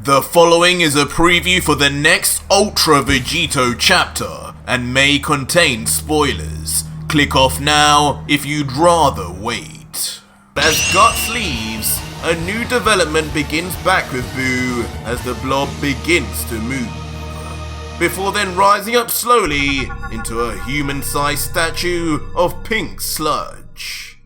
The following is a preview for the next Ultra Vegito chapter and may contain spoilers. Click off now if you'd rather wait. As Guts leaves, a new development begins back with Boo as the blob begins to move, before then rising up slowly into a human-sized statue of pink sludge.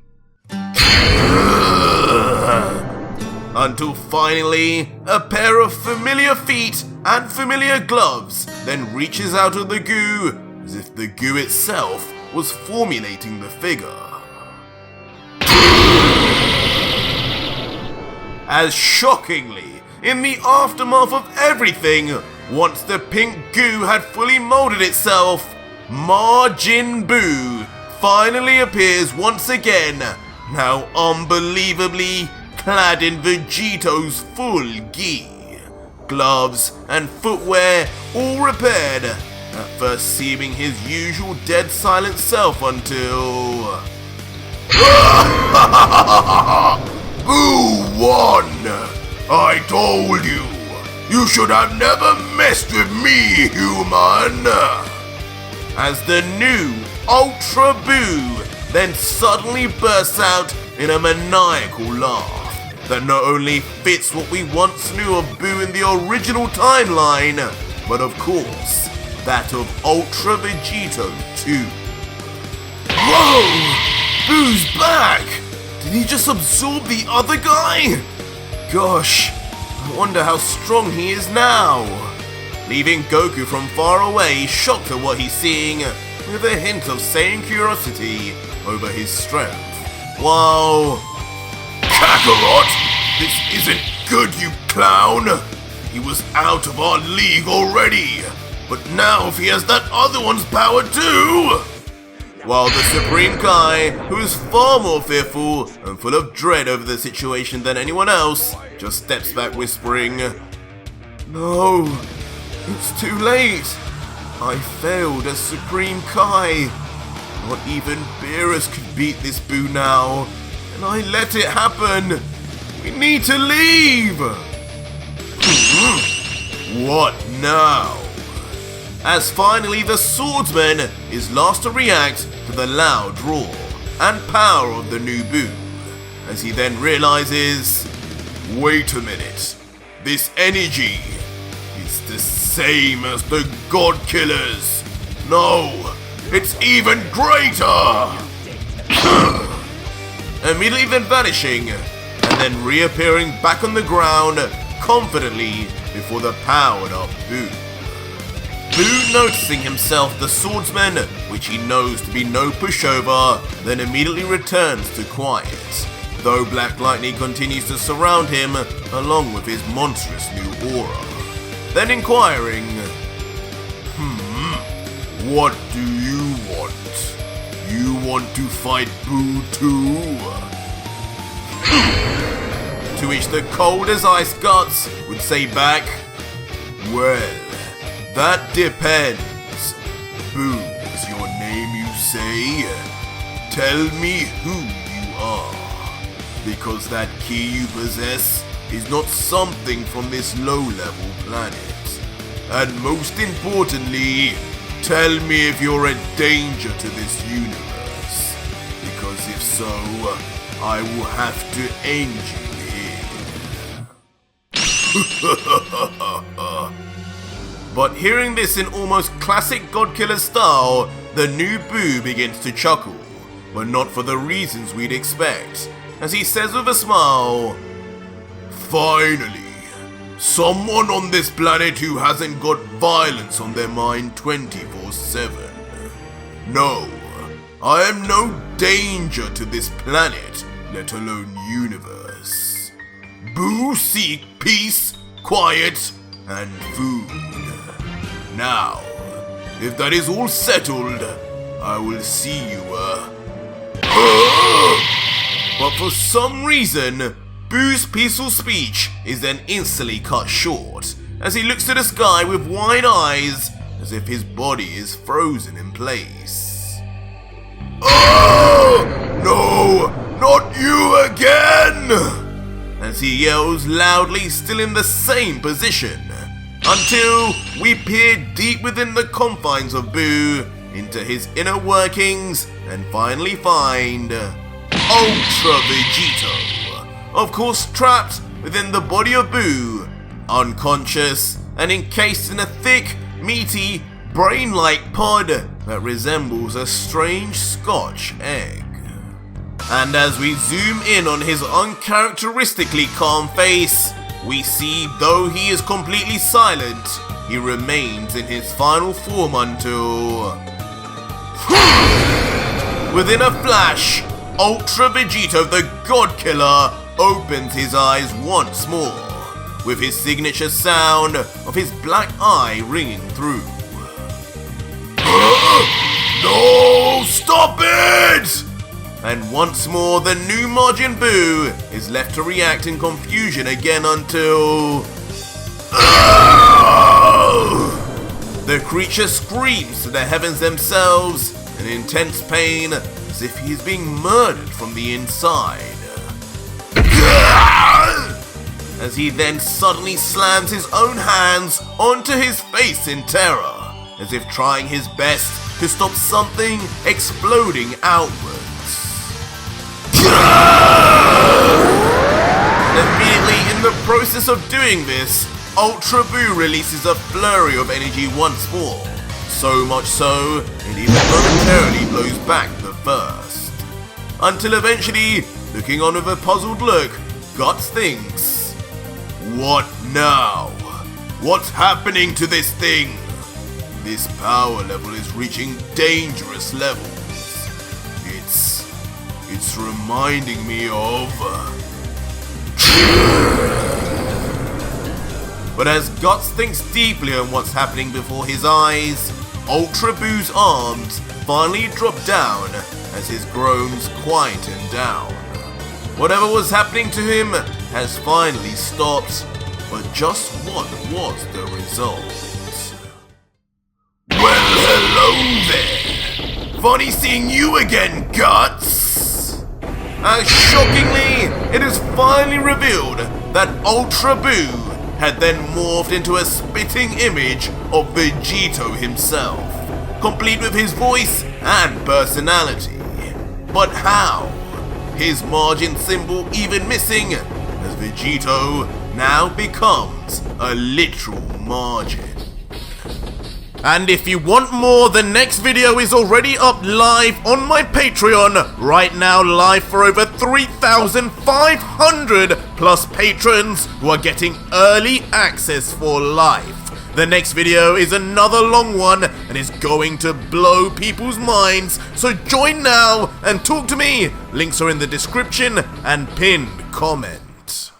Until finally, a pair of familiar feet and familiar gloves then reaches out of the goo as if the goo itself was formulating the figure. As shockingly, in the aftermath of everything, once the pink goo had fully molded itself, Majin Buu finally appears once again, now unbelievably clad in Vegito's full gi, gloves and footwear all repaired, at first seeming his usual dead silent self until... Boo won! I told you! You should have never messed with me, human! As the new Ultra Boo then suddenly bursts out in a maniacal laugh that not only fits what we once knew of Boo in the original timeline, but of course, that of Ultra Vegito too. Whoa! Boo's back! Did he just absorb the other guy? Gosh, I wonder how strong he is now. Leaving Goku from far away shocked at what he's seeing, with a hint of Saiyan curiosity over his strength. While... Kakarot! This isn't good, you clown! He was out of our league already, but now if he has that other one's power too! While the Supreme Kai, who is far more fearful and full of dread over the situation than anyone else, just steps back whispering, "No, it's too late. I failed as Supreme Kai. Not even Beerus could beat this Boo now, and I let it happen. We need to leave." What now? As finally the swordsman is last to react to the loud roar and power of the new Boo, as he then realizes, wait a minute, this energy is the same as the God Killers. No, it's even greater! Immediately then vanishing, and then reappearing back on the ground confidently before the powered up Boo. Boo, noticing himself the swordsman, which he knows to be no pushover, then immediately returns to quiet, though Black Lightning continues to surround him along with his monstrous new aura. Then inquiring, what do you want? You want to fight Boo too? To which the cold as ice Guts would say back, well, that depends. Boo is your name, you say? Tell me who you are, because that key you possess is not something from this low-level planet. And most importantly, tell me if you're a danger to this universe, because if so, I will have to end you here. But hearing this in almost classic Godkiller style, the new Boo begins to chuckle, but not for the reasons we'd expect, as he says with a smile, finally, someone on this planet who hasn't got violence on their mind 24/7. No, I am no danger to this planet, let alone universe. Boo seek peace, quiet, and food. Now, if that is all settled, I will see you, But for some reason, Boo's peaceful speech is then instantly cut short, as he looks to the sky with wide eyes, as if his body is frozen in place. Oh! No! Not you again! as he yells loudly, still in the same position, until we peer deep within the confines of Boo into his inner workings and finally find Ultra Vegito, of course trapped within the body of Boo, unconscious and encased in a thick, meaty, brain-like pod that resembles a strange Scotch egg. And as we zoom in on his uncharacteristically calm face, we see though he is completely silent, he remains in his final form until... Within a flash, Ultra Vegito the God Killer opens his eyes once more, with his signature sound of his black eye ringing through. No, stop it! And once more the new Majin Buu is left to react in confusion again until... The creature screams to the heavens themselves in intense pain as if he is being murdered from the inside. As he then suddenly slams his own hands onto his face in terror, as if trying his best to stop something exploding outwards. And immediately in the process of doing this, Ultra Buu releases a flurry of energy once more, so much so it even momentarily blows back the first. Until eventually, looking on with a puzzled look, Guts thinks, what now? What's happening to this thing? This power level is reaching dangerous levels. It's reminding me of... But as Guts thinks deeply on what's happening before his eyes, Ultra Buu's arms finally drop down as his groans quieten down. Whatever was happening to him has finally stopped, but just what was the result? Well, hello there! Funny seeing you again, Guts! As shockingly, it is finally revealed that Ultra Buu had then morphed into a spitting image of Vegito himself, complete with his voice and personality. But how? His margin symbol even missing, as Vegito now becomes a literal margin. And if you want more, the next video is already up live on my Patreon, right now live for over 3,500 plus patrons who are getting early access for life. The next video is another long one and is going to blow people's minds, so join now and talk to me. Links are in the description and pinned comment.